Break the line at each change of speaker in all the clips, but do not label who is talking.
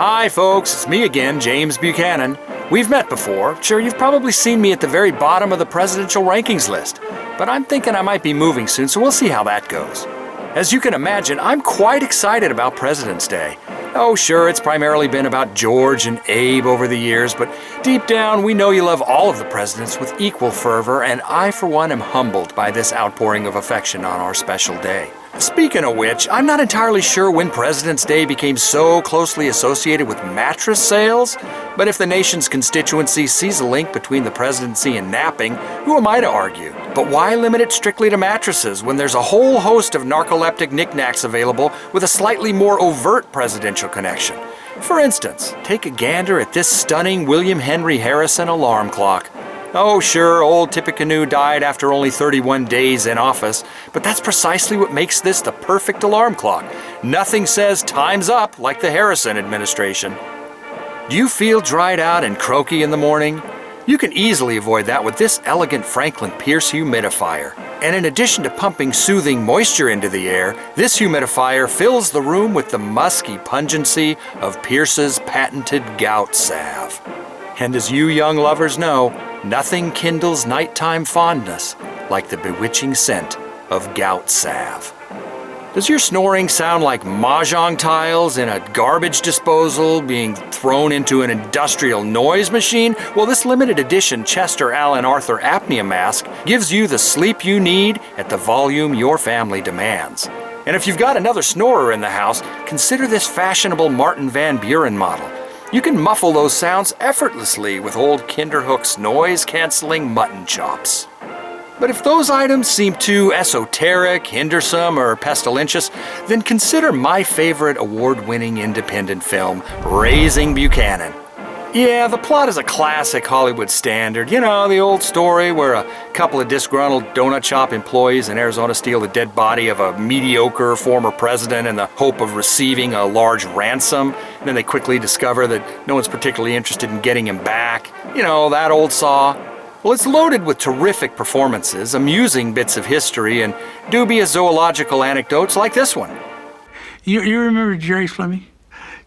Hi folks, it's me again, James Buchanan. We've met before. Sure, you've probably seen me at the very bottom of the presidential rankings list. But I'm thinking I might be moving soon, so we'll see how that goes. As you can imagine, I'm quite excited about President's Day. Oh sure, it's primarily been about George and Abe over the years, but deep down we know you love all of the presidents with equal fervor, and I for one am humbled by this outpouring of affection on our special day. Speaking of which, I'm not entirely sure when President's Day became so closely associated with mattress sales, but if the nation's constituency sees a link between the presidency and napping, who am I to argue? But why limit it strictly to mattresses when there's a whole host of narcoleptic knickknacks available with a slightly more overt presidential connection? For instance, take a gander at this stunning William Henry Harrison alarm clock. Oh sure, old Tippecanoe died after only 31 days in office, but that's precisely what makes this the perfect alarm clock. Nothing says time's up like the Harrison administration. Do you feel dried out and croaky in the morning? You can easily avoid that with this elegant Franklin Pierce humidifier. And in addition to pumping soothing moisture into the air, this humidifier fills the room with the musky pungency of Pierce's patented gout salve. And as you young lovers know, nothing kindles nighttime fondness like the bewitching scent of gout salve. Does your snoring sound like mahjong tiles in a garbage disposal being thrown into an industrial noise machine? Well, this limited edition Chester Allen Arthur apnea mask gives you the sleep you need at the volume your family demands. And if you've got another snorer in the house, consider this fashionable Martin Van Buren model. You can muffle those sounds effortlessly with old Kinderhook's noise-canceling mutton chops. But if those items seem too esoteric, hindersome, or pestilentious, then consider my favorite award-winning independent film, Raising Buchanan. Yeah, the plot is a classic Hollywood standard. You know, the old story where a couple of disgruntled donut shop employees in Arizona steal the dead body of a mediocre former president in the hope of receiving a large ransom. And then they quickly discover that no one's particularly interested in getting him back. You know, that old saw. Well, it's loaded with terrific performances, amusing bits of history, and dubious zoological anecdotes like this one.
You remember Jerry Fleming?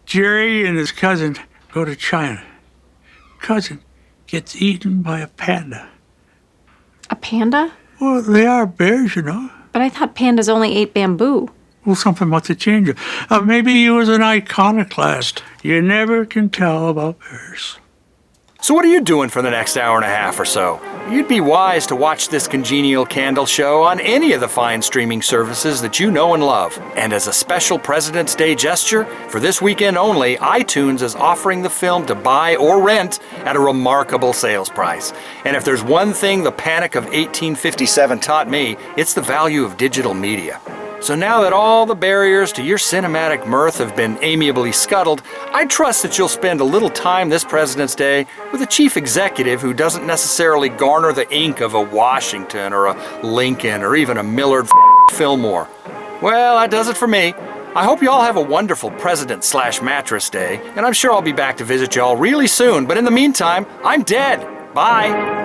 Jerry and his cousin go to China. Cousin gets eaten by a panda.
A panda?
Well, they are bears, you know.
But I thought pandas only ate bamboo.
Well, something must have changed. Maybe he was an iconoclast. You never can tell about bears.
So what are you doing for the next hour and a half or so? You'd be wise to watch this congenial candle show on any of the fine streaming services that you know and love. And as a special President's Day gesture, for this weekend only, iTunes is offering the film to buy or rent at a remarkable sales price. And if there's one thing the Panic of 1857 taught me, it's the value of digital media. So now that all the barriers to your cinematic mirth have been amiably scuttled, I trust that you'll spend a little time this President's Day with a chief executive who doesn't necessarily garner the ink of a Washington or a Lincoln or even a Millard Fillmore. Well, that does it for me. I hope you all have a wonderful President/Mattress Day, and I'm sure I'll be back to visit you all really soon, but in the meantime, I'm dead. Bye.